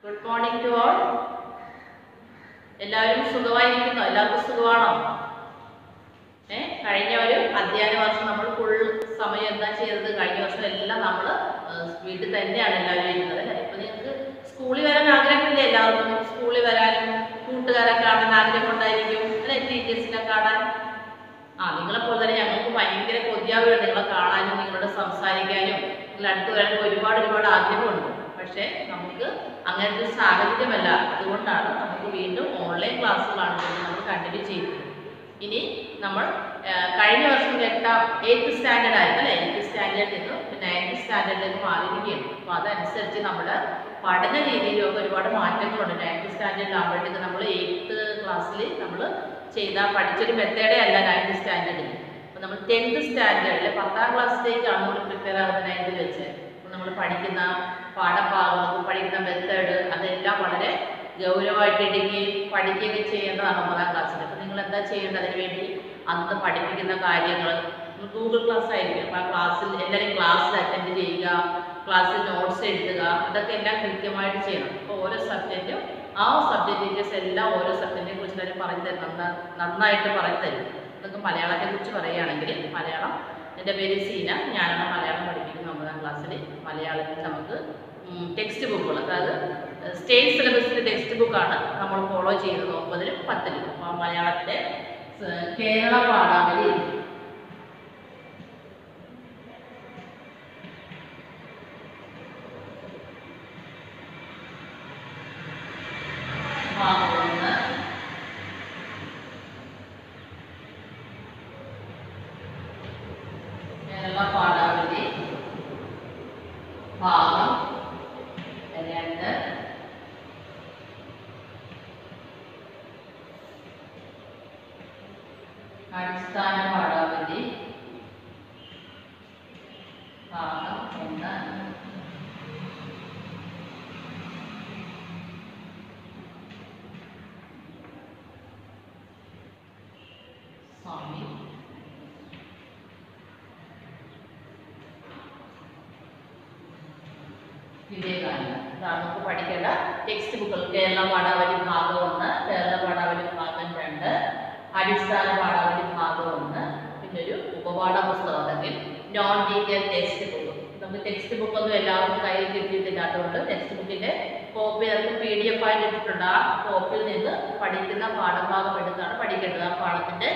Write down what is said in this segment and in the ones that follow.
Good morning to all. എല്ലാവരും സുഖമായിരിക്കുന്നു. എല്ലാവർക്കും സുഖമാണോ? കഴിഞ്ഞ ഒരു അധ്യയന വർഷം നമ്മൾ ഫുൾ സമയം എന്താ ചെയ്തത്? കഴിഞ്ഞ വർഷം എല്ലാം നമ്മൾ വീട്ടിൽ തന്നെയാണ് എല്ലാവരും ഇരുന്നത് അല്ലേ? ഇപ്പൊ നിങ്ങൾക്ക് സ്കൂളിൽ വരാൻ ആഗ്രഹമില്ല? എല്ലാവർക്കും സ്കൂളിൽ വരാനും കൂട്ടുകാരെ കാണാൻ ആഗ്രഹം ഉണ്ടായിരിക്കും അല്ലെ? ടീച്ചേഴ്സിനെ കാണാൻ. നിങ്ങളെപ്പോലെ തന്നെ ഞങ്ങൾക്ക് ഭയങ്കര കൊതിയാവുകയാണ് നിങ്ങളെ കാണാനും നിങ്ങളോട് സംസാരിക്കാനും നിങ്ങൾ അടുത്ത് വരാനും ഒരുപാട് ആഗ്രഹമുണ്ട്. പക്ഷേ നമുക്ക് അങ്ങനത്തെ ഒരു സാഹചര്യമല്ല. അതുകൊണ്ടാണ് നമുക്ക് വീണ്ടും ഓൺലൈൻ ക്ലാസ്സുകളാണ് നമ്മൾ കണ്ടിന്യൂ ചെയ്യുന്നത്. ഇനി നമ്മൾ കഴിഞ്ഞ വർഷം 8th സ്റ്റാൻഡേർഡ് ആയിരുന്നു അല്ലേ? 8th സ്റ്റാൻഡേർഡിൽ നിന്നും 9th സ്റ്റാൻഡേർഡിലേക്ക് മാറിയിരിക്കുകയാണ്. അപ്പോൾ അതനുസരിച്ച് നമ്മുടെ പഠന രീതിയിലൊക്കെ ഒരുപാട് മാറ്റങ്ങളുണ്ട്. 9th സ്റ്റാൻഡേർഡിലാകുമ്പോഴത്തേക്ക് നമ്മൾ 8th ക്ലാസ്സിൽ നമ്മൾ പഠിച്ചൊരു മെത്തേഡേ അല്ല 9th സ്റ്റാൻഡേർഡിൽ. അപ്പോൾ നമ്മൾ 10th സ്റ്റാൻഡേർഡിൽ 10ാം ക്ലാസ്സിലേക്കാണ് നമ്മൾ പ്രിപ്പയർ ആകുന്നത് 9th വെച്ച്. അപ്പോൾ നമ്മൾ പഠിക്കുന്ന പാഠഭാഗങ്ങൾ, പഠിക്കുന്ന മെത്തേഡ് അതെല്ലാം വളരെ ഗൗരവമായിട്ട് എടുക്കുകയും പഠിക്കുകയൊക്കെ ചെയ്യേണ്ടതാണ് 9ാം ക്ലാസ്സിൽ. അപ്പോൾ നിങ്ങൾ എന്താ ചെയ്യേണ്ടത്? അതിന് വേണ്ടി അന്ന് പഠിപ്പിക്കുന്ന കാര്യങ്ങൾ ഗൂഗിൾ ക്ലാസ് ആയിരിക്കും. അപ്പോൾ ആ ക്ലാസ്സിൽ എല്ലാവരും ക്ലാസ്സിൽ അറ്റൻഡ് ചെയ്യുക, ക്ലാസ്സിൽ നോട്ട്സ് എഴുതുക, അതൊക്കെ എല്ലാം കൃത്യമായിട്ട് ചെയ്യണം. അപ്പോൾ ഓരോ സബ്ജക്റ്റും ആ സബ്ജക്റ്റ് ടീച്ചേഴ്സ് എല്ലാം ഓരോ സബ്ജക്റ്റിനെ കുറിച്ച് തന്നെ പറഞ്ഞു തരും, നന്നായിട്ട് പറഞ്ഞു തരും. അതൊക്കെ മലയാളത്തെ കുറിച്ച് പറയുകയാണെങ്കിൽ മലയാളം, എൻ്റെ പേര് സീന, ഞാനാണ് മലയാളം പഠിപ്പിക്കുന്നത് 9ാം ക്ലാസ്സിൽ. മലയാളത്തിൽ നമുക്ക് ടെക്സ്റ്റ് ബുക്കുകൾ, അതായത് സ്റ്റേറ്റ് സിലബസിൻ്റെ ടെക്സ്റ്റ് ബുക്കാണ് നമ്മൾ ഫോളോ ചെയ്യുന്നത് 9ലും 10ലും. അപ്പോൾ മലയാളത്തിലെ കേരള പാഠാവലി, കേരള പാഠാവലി ഭാഗം 2, അടിസ്ഥാന പാഠാവലി ഭാഗം 1, സ്വാമി വിവേകാനന്ദ. ഇതാണ് നമുക്ക് പഠിക്കേണ്ട ടെക്സ്റ്റ് ബുക്കുകൾ. കേരള പാഠാവലി ഭാഗം 1, കേരള പാഠാവലി ഭാഗം 2, അടിസ്ഥാന പാഠാവലി ഭാഗം 1, പിന്നെ ഒരു ഉപപാഠ പുസ്തകം അല്ലെങ്കിൽ നോൺ ഡീറ്റെയിൽ ടെക്സ്റ്റ് ബുക്ക്. നമുക്ക് ടെക്സ്റ്റ് ബുക്ക് ഒന്നും എല്ലാവർക്കും കയ്യിൽ കിട്ടിയിട്ടില്ലാത്തതുകൊണ്ട് ടെക്സ്റ്റ് ബുക്കിൻ്റെ കോപ്പി നമുക്ക് PDF ആയിട്ട് ഇട്ടിട്ടുണ്ട്. ആ കോപ്പിയിൽ നിന്ന് പഠിക്കുന്ന പാഠഭാഗം എടുത്താണ് പഠിക്കേണ്ടത്. ആ പാഠത്തിൻ്റെ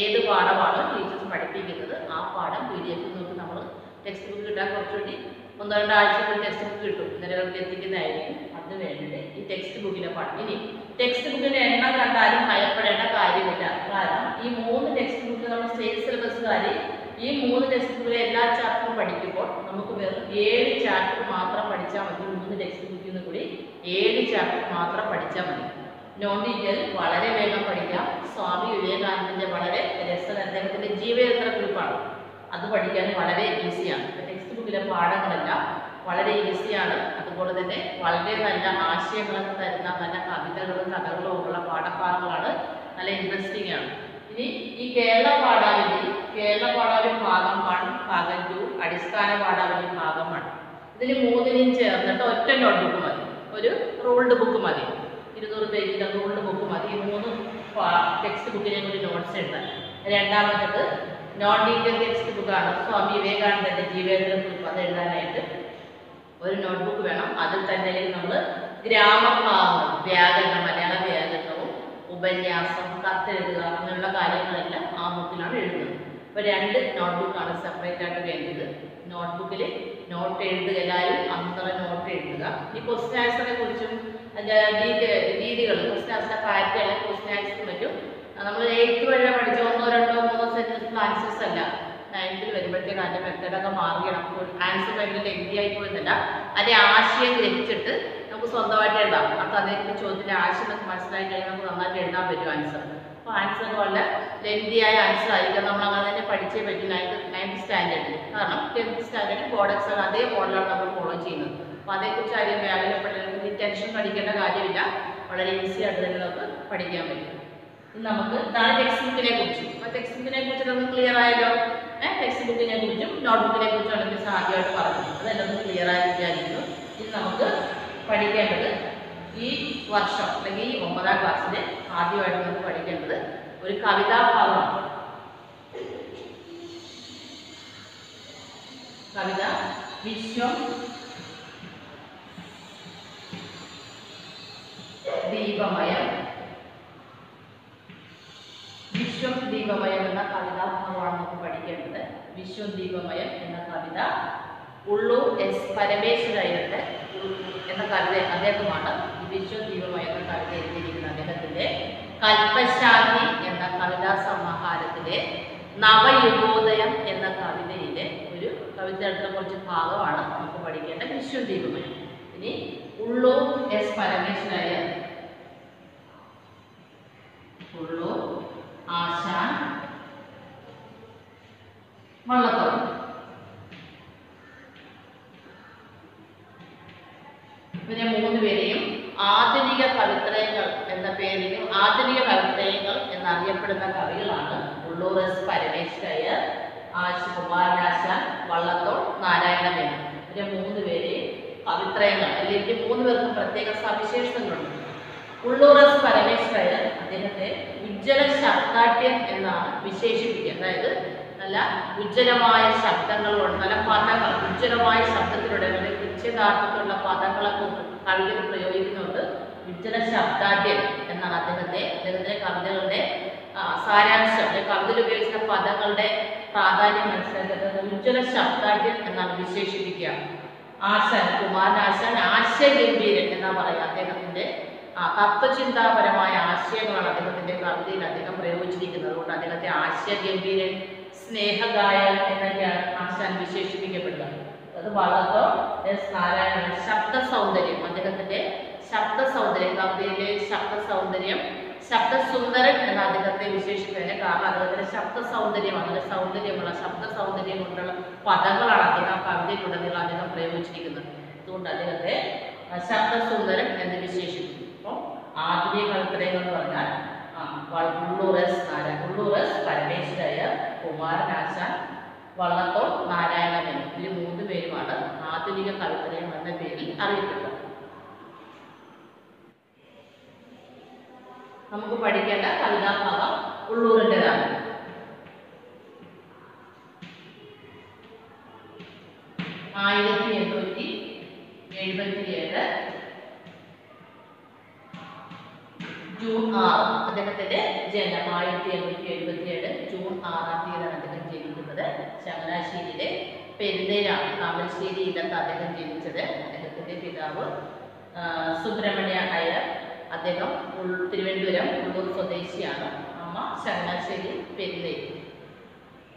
ഏത് പാഠമാണോ ടീച്ചേഴ്സ് പഠിപ്പിക്കുന്നത് ആ പാഠം PDF നോക്കി നമ്മൾ ടെക്സ്റ്റ് ബുക്ക് കിട്ടാൻ കുറച്ചുകൂടി 1-2 ആഴ്ചകൾ ടെക്സ്റ്റ് ബുക്ക് കിട്ടും, നിലവിലേക്ക് എത്തിക്കുന്നതായിരിക്കും. അതിന് വേണ്ടി ഈ ടെക്സ്റ്റ് ബുക്കിലെ പാഠം. ഇനി ടെക്സ്റ്റ് ബുക്കിൻ്റെ എണ്ണം കണ്ടാലും ഭയപ്പെടേണ്ട കാര്യമില്ല. കാരണം ഈ 3 ടെക്സ്റ്റ് ബുക്ക് നമ്മൾ സ്റ്റേറ്റ് സിലബസുകാർ ഈ 3 ടെക്സ്റ്റ് ബുക്കിലെ എല്ലാ ചാപ്റ്ററും പഠിക്കുമ്പോൾ നമുക്ക് വെറും 7 ചാപ്റ്റർ മാത്രം പഠിച്ചാൽ മതി. 3 ടെക്സ്റ്റ് ബുക്കിൽ നിന്ന് കൂടി 7 ചാപ്റ്റർ മാത്രം പഠിച്ചാൽ മതി. നോൺ ഡീറ്റെയിൽ വളരെ വേഗം പഠിക്കാം. സ്വാമി വിവേകാനന്ദൻ്റെ വളരെ രസകരം, അദ്ദേഹത്തിൻ്റെ ജീവചരിത്ര കുറിപ്പാണ്, അത് പഠിക്കാൻ വളരെ ഈസിയാണ്. ടെക്സ്റ്റ് ബുക്കിലെ പാഠങ്ങളെല്ലാം വളരെ ഈസിയാണ്. അതുപോലെ തന്നെ വളരെ നല്ല ആശയങ്ങളൊക്കെ തരുന്ന നല്ല കവിതകളും കഥകളും ഉള്ള പാഠഭാഗങ്ങളാണ്, നല്ല ഇൻട്രസ്റ്റിംഗ് ആണ്. ഇനി ഈ കേരള പാഠാവലി ഭാഗം 1, ഭാഗം 2, അടിസ്ഥാന പാഠാവലി ഭാഗം 1, ഇതിന് 3നും ചേർന്നിട്ട് ഒറ്റ നോട്ട്ബുക്ക് മതി, ഒരു റൂൾഡ് ബുക്ക് മതി, 200 പേജിൻ്റെ റൂൾഡ് ബുക്ക് മതി. ഈ 3 ടെക്സ്റ്റ് ബുക്കിനെ കൂടി നോട്ട്സ് എഴുതാൻ. രണ്ടാമത്തത് നോൺ ഡീറ്റെയിൽ ടെക്സ്റ്റ് ബുക്കാണ്, സ്വാമി വിവേകാനന്ദൻ്റെ ജീവചരിത്ര കുറിപ്പ്. അത് എഴുതാനായിട്ട് ഒരു നോട്ട്ബുക്ക് വേണം. അതിൽ തന്നെ നമ്മൾ ഗ്രാമഭാഗങ്ങൾ, വ്യാകരണം, മലയാള വ്യാകരണവും ഉപന്യാസം, കത്തെഴുതുക അങ്ങനെയുള്ള കാര്യങ്ങളെല്ലാം ആ ബുക്കിലാണ് എഴുതുന്നത്. അപ്പോൾ 2 നോട്ട്ബുക്കാണ് സെപ്പറേറ്റ് ആയിട്ട് വേണ്ടത്. നോട്ട്ബുക്കിൽ നോട്ട് എഴുതുക, എല്ലാവരും അന്തര നോട്ട് എഴുതുക. ഈ ക്വസ്റ്റ്യൻ ആൻസറിനെ കുറിച്ചും അതിൻ്റെ രീതികൾ, ക്വസ്റ്റ്യൻ ആൻസറിൻ്റെ പാറ്റേൺ അല്ലെങ്കിൽ ക്വസ്റ്റ്യൻ ആൻസറിനെ പറ്റും നമ്മൾ 8th വരെ പഠിച്ച 1, 2, 3 സെൻറ്റൻസ് ആൻസേഴ്സ് അല്ല. 9th വരുമ്പോഴത്തേക്ക് അതിൻ്റെ മെത്തേഡൊക്കെ മാറുകയാണ്. ആൻസർ ഭയങ്കര ലെങ്തി ആയി പോയിരുന്നില്ല. അതിൻ്റെ ആശയം ഗ്രഹിച്ചിട്ട് നമുക്ക് സ്വന്തമായിട്ട് എഴുതാം. അപ്പോൾ അതേക്കുറിച്ച് ചോദ്യത്തിൻ്റെ ആശയം നമുക്ക് മനസ്സിലായി കഴിഞ്ഞാൽ നമുക്ക് നന്നായിട്ട് എഴുതാൻ പറ്റും ആൻസർ. അപ്പോൾ ആൻസർ വളരെ ലെങ്തിയായ ആൻസർ ആയിരിക്കും. നമ്മൾ അങ്ങനെ തന്നെ പഠിച്ചേ പറ്റും 9th സ്റ്റാൻഡേർഡിൽ. കാരണം 10th സ്റ്റാൻഡേർഡിൽ ബോർഡ് എക്സാം അതേ മോഡലാണ് നമ്മൾ ഫോളോ ചെയ്യുന്നത്. അപ്പോൾ അതേക്കുറിച്ച് ആരും വ്യാകുലപ്പെടേണ്ട, ടെൻഷൻ പഠിക്കേണ്ട കാര്യമില്ല. വളരെ ഈസി ആയിട്ട് തന്നെ നമുക്ക് പഠിക്കാൻ പറ്റും. നമുക്ക് ടെക്സ്റ്റ് ബുക്കിനെ കുറിച്ചും, അപ്പോൾ ടെക്സ്റ്റ് ബുക്കിനെ കുറിച്ച് നമുക്ക് ക്ലിയർ ആയല്ലോ. ടെക്സ്റ്റ് ബുക്കിനെ കുറിച്ചും നോട്ട്ബുക്കിനെ കുറിച്ചുമാണ് മിസ് ആദ്യമായിട്ട് പറഞ്ഞത്. അതെല്ലാം ക്ലിയർ ആയി വിചാരിക്കുന്നു. ഇനി നമുക്ക് പഠിക്കേണ്ടത് ഈ വർഷം അല്ലെങ്കിൽ ഈ 9ാം ക്ലാസ്സിൽ ആദ്യമായിട്ട് നമുക്ക് പഠിക്കേണ്ടത് ഒരു കവിതാഭാഗമാണ്. കവിത വിശ്വം ദീപമയം. വിശ്വം ദീപമയം എന്ന കവിതാഭാഗമാണ് നമുക്ക് പഠിക്കേണ്ടത്. വിശ്വം ദീപമയം എന്ന കവിത ഉള്ളൂർ എസ് പരമേശ്വരയ്യരുടെ എന്ന കവിത അദ്ദേഹമാണ് ഈ വിശ്വം ദീപമയം എന്ന കവിത എഴുതിയിരിക്കുന്നത്. അദ്ദേഹത്തിന്റെ കൽപ്പശാഖി എന്ന കവിതാ സമാഹാരത്തിലെ നവയുഗോദയം എന്ന കവിതയിലെ ഒരു കവിതയുടെ കുറച്ച് ഭാഗമാണ് നമുക്ക് പഠിക്കേണ്ട വിശ്വം ദീപമയം. ഇനി ഉള്ളൂർ എസ് പരമേശ്വരയ്യർ, ഉള്ളൂർ ആശാൻ, വള്ളത്തോൾ. ഇവരെ 3 പേരെയും ആധുനിക കവിത്രയങ്ങൾ എന്ന പേരിലും ആധുനിക കവിത്രയങ്ങൾ എന്നറിയപ്പെടുന്ന കവികളാണ് ഉള്ളൂർ എസ് പരമേശ്വരയ്യർ, കുമാരനാശാൻ, വള്ളത്തോൾ, നാരായണ മേനോൻ. ഇവരെ 3 പേരെയും കവിത്രയങ്ങൾ അല്ലെങ്കിൽ 3 പേർക്കും പ്രത്യേക സവിശേഷതകളുണ്ട്. ഉള്ളൂർ എസ് പരമേശ്വരയ്യർ അദ്ദേഹത്തെ ഉജ്ജ്വല ശബ്ദാഠ്യം എന്നാണ് വിശേഷിപ്പിക്കുക. അതായത് നല്ല ഉജ്ജ്വലമായ ശബ്ദങ്ങളുണ്ട്, നല്ല പദങ്ങൾ, ഉജ്ജ്വലമായ ശബ്ദത്തിലൂടെ നിശ്ചിതാർത്ഥത്തിലുള്ള പദങ്ങളൊക്കെ കവിതയിൽ പ്രയോഗിക്കുന്നുണ്ട്. ഉജ്ജ്വല ശബ്ദാഠ്യം എന്നാണ് അദ്ദേഹത്തിന്റെ കവിതകളുടെ സാരാംശം അല്ലെങ്കിൽ കവിതയിൽ ഉപയോഗിക്കുന്ന പദങ്ങളുടെ പ്രാധാന്യം മനസ്സിലാക്കുന്നത് ഉജ്ജ്വല ശബ്ദാഠ്യം എന്നാണ് വിശേഷിപ്പിക്കുക. ആശാൻ, കുമാരനാശാൻ ആശയഗംഭീരൻ എന്നാ പറയുക. അദ്ദേഹത്തിന്റെ തത്വചിന്താപരമായ ആശയങ്ങളാണ് അദ്ദേഹത്തിന്റെ കവിതയിൽ അദ്ദേഹം പ്രയോഗിച്ചിരിക്കുന്നത്. അതുകൊണ്ട് അദ്ദേഹത്തെ ആശയഗംഭീരൻ, സ്നേഹഗായകൻ എന്നൊക്കെയാണ് ആശാൻ വിശേഷിപ്പിക്കപ്പെടുക. അത് വള്ളത്തോൾ എസ് നാരായണൻ ശബ്ദ സൗന്ദര്യം, അദ്ദേഹത്തിന്റെ ശബ്ദ സൗന്ദര്യം, കവിതയിലെ ശബ്ദ സൗന്ദര്യം, ശബ്ദസുന്ദരൻ എന്ന അദ്ദേഹത്തെ വിശേഷിപ്പിക്കുന്നത് കാരണം അദ്ദേഹത്തിന്റെ ശബ്ദ സൗന്ദര്യമാണ്. അതിന്റെ സൗന്ദര്യമുള്ള ശബ്ദ സൗന്ദര്യം കൊണ്ടുള്ള പദങ്ങളാണ് അദ്ദേഹം കവിതയിലുടനീളം അദ്ദേഹം പ്രയോഗിച്ചിരിക്കുന്നത്. അതുകൊണ്ട് അദ്ദേഹത്തെ ശബ്ദസുന്ദരൻ എന്ന് വിശേഷിപ്പിക്കും. അപ്പോൾ ആധുനിക കവിത്രയങ്ങൾ എന്ന് പറഞ്ഞാൽ ഉള്ളൂർ എസ് പരമേശ്വരയ്യർ, കുമാരനാശാൻ, വള്ളത്തോൾ, നാരായണ മേനോൻ. ഇതിൽ 3 പേരുമാണ് ആധുനിക കവിത്രയം എന്ന പേരിൽ അറിയപ്പെടുന്നത്. നമുക്ക് പഠിക്കേണ്ട കവിതാഭാഗം ഉള്ളൂരിൻ്റെതാണ്. ജൂൺ 6 അദ്ദേഹത്തിന്റെ ജനനം 1877 ജൂൺ 6-ാം തീയതിയാണ് അദ്ദേഹം ജനിക്കുന്നത്. ചങ്ങനാശ്ശേരിയിലെ പെരുന്തേരാണ്, താമരശ്ശേരി ഇല്ലത്ത് അദ്ദേഹം ജനിച്ചത്. അദ്ദേഹത്തിന്റെ പിതാവ് സുബ്രഹ്മണ്യ അയ്യർ, അദ്ദേഹം തിരുവനന്തപുരം ഉള്ളൂർ സ്വദേശിയാണ്. അമ്മ ചങ്ങനാശ്ശേരി പെരുന്തേരി.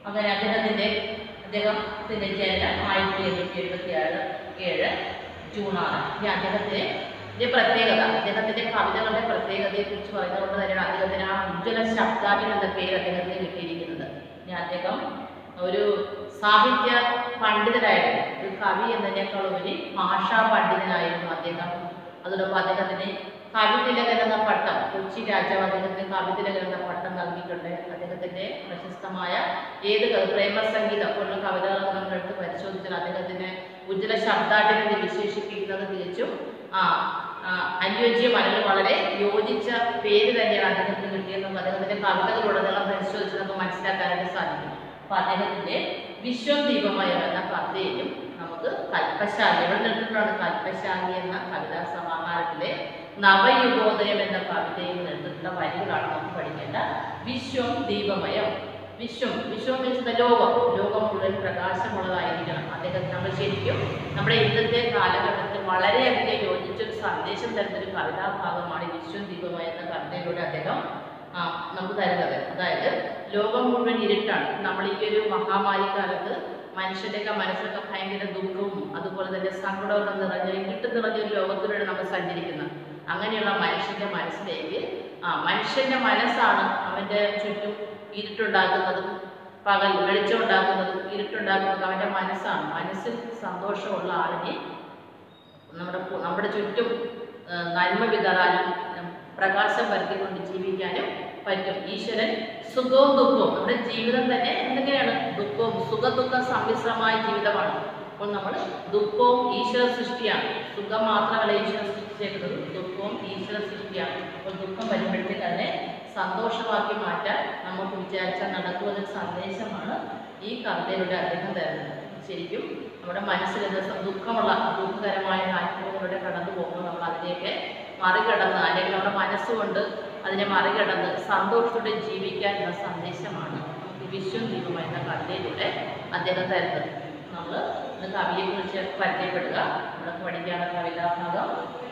അങ്ങനെ അദ്ദേഹത്തിന്റെ ജനനം 1877 ജൂൺ 6. ഇനി അദ്ദേഹത്തിന്റെ പ്രത്യേകത, അദ്ദേഹത്തിന്റെ കവിതകളുടെ പ്രത്യേകതയെ കുറിച്ച് പറയുന്നതുകൊണ്ട് തന്നെയാണ് അദ്ദേഹത്തിന് ആ ഉജ്ജ്വല ശബ്ദാഠ്യം എന്ന പേര് അദ്ദേഹത്തിന് കിട്ടിയിരിക്കുന്നത്. ഇനി അദ്ദേഹം ഒരു സാഹിത്യ പണ്ഡിതനായിരുന്നു, ഒരു കവി എന്നതിനേക്കാളുപരി ഭാഷാ പണ്ഡിതനായിരുന്നു അദ്ദേഹം. അതോടൊപ്പം അദ്ദേഹത്തിന് കവിതിലകൻ എന്ന പട്ടം, കൊച്ചി രാജാവ് അദ്ദേഹത്തിന് കവിതിലകൻ എന്ന പട്ടം നൽകിയിട്ടുണ്ട്. അദ്ദേഹത്തിന്റെ പ്രശസ്തമായ ഏത് പ്രേമസംഗീതം പോലുള്ള കവിതകൾ നമ്മൾ എടുത്ത് പരിശോധിച്ചാൽ അദ്ദേഹത്തിന് ഉജ്ജ്വല ശബ്ദാഠ്യം എന്ന് വിശേഷിപ്പിക്കുന്നത് തികച്ചും അനുയോജ്യം അല്ലെങ്കിൽ വളരെ യോജിച്ച പേര് തന്നെയാണ് അദ്ദേഹത്തിന് കിട്ടിയെന്നും അദ്ദേഹത്തിന്റെ കവിതകളുടനീളം പരിശോധിച്ച് നമുക്ക് മനസ്സിലാക്കാനായിട്ട് സാധിക്കും. അപ്പൊ അദ്ദേഹത്തിന്റെ വിശ്വം ദീപമയം എന്ന കവിതയിലും നമുക്ക് കൽപ്പശാഖി, എവിടെ നിന്നിട്ടാണ് കൽപ്പശാഖി എന്ന കവിതാ സമാഹാരത്തിലെ നവയുഗോദയം എന്ന കവിതയിൽ നിന്നിട്ടുള്ള വരികളാണ് നമുക്ക് പഠിക്കേണ്ട വിശ്വം ദീപമയം. വിശ്വം എന്ന് ലോകം മുഴുവൻ പ്രകാശമുള്ളതായിരിക്കണം. അദ്ദേഹം നമ്മൾ ശരിക്കും നമ്മുടെ ഇന്നത്തെ കാലഘട്ടത്തിൽ വളരെയധികം യോജിച്ചൊരു സന്ദേശം തരുന്നൊരു കവിതാഭാഗമാണ് വിശ്വം ദീപമയം എന്ന കവിതയിലൂടെ അദ്ദേഹം നമുക്ക് തരുന്നത്. അതായത് ലോകം മുഴുവൻ ഇരുട്ടാണ്. നമ്മൾ ഈ ഒരു മഹാമാരി കാലത്ത് മനുഷ്യൻ്റെയൊക്കെ മനസ്സിലൊക്കെ ഭയങ്കര ദുഃഖവും അതുപോലെ തന്നെ സങ്കടമൊക്കെ നിറഞ്ഞ ഇരുട്ട് നിറഞ്ഞൊരു ലോകത്തിലൂടെ നമ്മൾ സഞ്ചരിക്കുന്നത്. അങ്ങനെയുള്ള മനുഷ്യൻ്റെ മനസ്സിലേക്ക് മനുഷ്യൻ്റെ മനസ്സാണ് അവൻ്റെ ചുറ്റും ഇരുട്ടുണ്ടാക്കുന്നതും പകൽ വെളിച്ചം ഉണ്ടാക്കുന്നതും ഇരുട്ടുണ്ടാക്കുന്നതും അവൻ്റെ മനസ്സാണ്. മനസ്സിൽ സന്തോഷമുള്ള ആളിനെ നമ്മുടെ ചുറ്റും നന്മ വിതറാനും പ്രകാശം വരുത്തിക്കൊണ്ട് ജീവിക്കാനും പറ്റും. ഈശ്വരൻ സുഖവും ദുഃഖവും, നമ്മുടെ ജീവിതം തന്നെ എന്തൊക്കെയാണ് ദുഃഖവും സുഖദുഃഖ സമ്മിശ്രമായ ജീവിതമാണ്. അപ്പോൾ നമ്മൾ ദുഃഖവും ഈശ്വര സൃഷ്ടിയാണ്, സുഖം മാത്രമല്ല ഈശ്വര സൃഷ്ടിച്ചേക്കുന്നത് ദുഃഖവും ഈശ്വര സൃഷ്ടിയാണ്. അപ്പോൾ ദുഃഖം വരുമ്പോഴത്തേക്ക് തന്നെ സന്തോഷമാക്കി മാറ്റാൻ നമുക്ക് വിചാരിച്ചാൽ നടക്കുമെന്നൊരു സന്ദേശമാണ് ഈ കവിതയിലൂടെ അദ്ദേഹം തരുന്നത്. ശരിക്കും നമ്മുടെ മനസ്സിൽ ദുഃഖകരമായ ആത്മീയതകളുടെ കടന്നു പോകുമ്പോൾ നമ്മൾ അതിനെയൊക്കെ മറികടന്ന് അല്ലെങ്കിൽ നമ്മുടെ മനസ്സുകൊണ്ട് അതിനെ മറികടന്ന് സന്തോഷത്തോടെ ജീവിക്കാനുള്ള സന്ദേശമാണ് നമുക്ക് വിശ്വം ദീപം എന്ന കവിതയിലൂടെ അദ്ദേഹം തരുന്നത്. നമ്മൾ ഇന്ന് കവിയെക്കുറിച്ച് പരിചയപ്പെടുക. നമ്മൾക്ക് പഠിക്കാനുള്ള കവിതാഭാഗം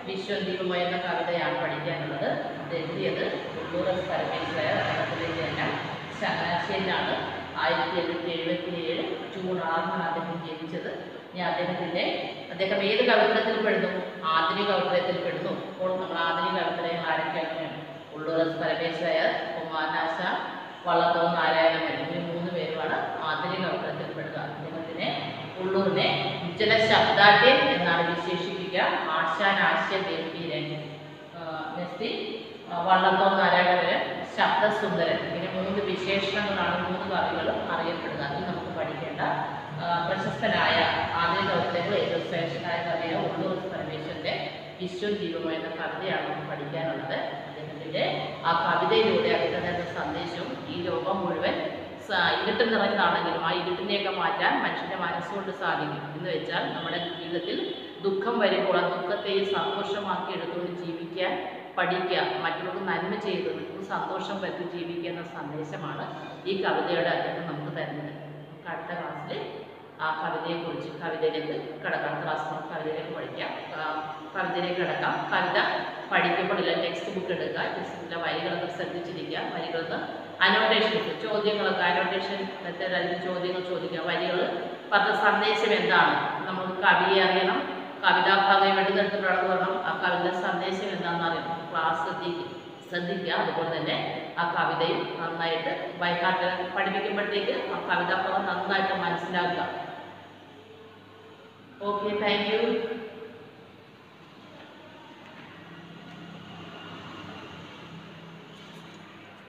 വിശ്വം ദീപം എന്ന കവിതയാണ് പഠിക്കാനുള്ളത്. അത് എഴുതിയത് ഉള്ളൂർ എസ് പരമേശ്വരൻ. അദ്ദേഹത്തിൻ്റെ ജനനം ചങ്ങനാശ്ശേരിയിലാണ്. 1877 ജൂൺ 6 അദ്ദേഹം ജനിച്ചത്. ഇനി അദ്ദേഹം ഏത് കവിത്രത്തിൽ പെടുന്നു? ആധുനിക കവിത്രത്തിൽ പെടുന്നു. അപ്പോൾ നമ്മൾ ആധുനിക കവിത്രയെ ആരൊക്കെയാണ്? ഉള്ളൂർ എസ് പരമേശ്വരൻ, കുമാരനാശാൻ, വള്ളത്തോൾ നാരായണൻ, ഈ 3 പേരുമാണ് ആധുനിക കവിത്രത്തിൽ പെടുക. ഉള്ളൂരിനെ ഉജ്ജ്വല ശബ്ദാഢ്യൻ എന്നാണ് വിശേഷിപ്പിക്കുക. ആശാൻ ആശയഗംഭീരൻ, നെക്സ്റ്റ് വള്ളത്തോൾ നാരായണൻ ശബ്ദസുന്ദരൻ. ഇങ്ങനെ 3 വിശേഷണങ്ങളാണ് 3 കവികളും അറിയപ്പെടുക. അതിൽ നമുക്ക് പഠിക്കേണ്ട പ്രശസ്തനായ ആധുനിക കവിതകൾ ഏറ്റവും ശ്രേഷ്ഠനായ കവിയാണ് ഉള്ളൂർ പരമേശ്വരൻ്റെ വിശ്വം ദീപം എന്ന കവിതയാണ് നമുക്ക് പഠിക്കാനുള്ളത്. അദ്ദേഹത്തിൻ്റെ ആ കവിതയിലൂടെ അദ്ദേഹത്തിൻ്റെ സന്ദേശവും ഈ ലോകം മുഴുവൻ ഇരുട്ട് നിറഞ്ഞതാണെങ്കിലും ആ ഇരുട്ടിനെയൊക്കെ മാറ്റാൻ മനുഷ്യൻ്റെ മനസ്സുകൊണ്ട് സാധിക്കും. എന്ന് വെച്ചാൽ നമ്മുടെ ജീവിതത്തിൽ ദുഃഖം വരുമ്പോൾ ആ ദുഃഖത്തെ സന്തോഷമാക്കി എടുത്തുകൊണ്ട് ജീവിക്കാൻ പഠിക്കുക, മറ്റുള്ളവർക്ക് നന്മ ചെയ്ത് സന്തോഷം വരുത്തി ജീവിക്കുക എന്ന സന്ദേശമാണ് ഈ കവിതയുടെ അദ്ദേഹം നമുക്ക് തരുന്നത്. നമുക്ക് അടുത്ത ക്ലാസ്സിൽ ആ കവിതയിലേക്ക് കിടക്കാം. അടുത്ത ക്ലാസ്സിൽ നമുക്ക് കവിതയിലേക്ക് പഠിക്കാം. കവിതയിലേക്ക് കിടക്കാം. കവിത പഠിക്കുമ്പോൾ ടെക്സ്റ്റ് ബുക്ക് എടുക്കുക. ടെക്സ്റ്റ് ബുക്കിലെ വരികളൊക്കെ ശ്രദ്ധിച്ചിരിക്കുക. വരികളൊന്ന് അനോട്ടേഷൻ ചോദ്യങ്ങളൊക്കെ അനോട്ടേഷൻ മെത്തേഡ് അല്ലെങ്കിൽ ചോദ്യങ്ങൾ ചോദിക്കുക. വരികൾ പറഞ്ഞ സന്ദേശം എന്താണ്? നമുക്ക് കവിയെ അറിയണം. കവിതാഭാഗം എഴുതെടുത്തിട്ടുള്ളത് പറയണം. ആ കവിത സന്ദേശം എന്താണെന്ന് അറിയണം. ക്ലാസ് ശ്രദ്ധിക്കുക. അതുപോലെ തന്നെ ആ കവിതയും നന്നായിട്ട് ബൈഹാർട്ട് പഠിപ്പിക്കുമ്പോഴത്തേക്ക് ആ കവിതാഭാഗം നന്നായിട്ട് മനസ്സിലാക്കുക. Okay, thank you.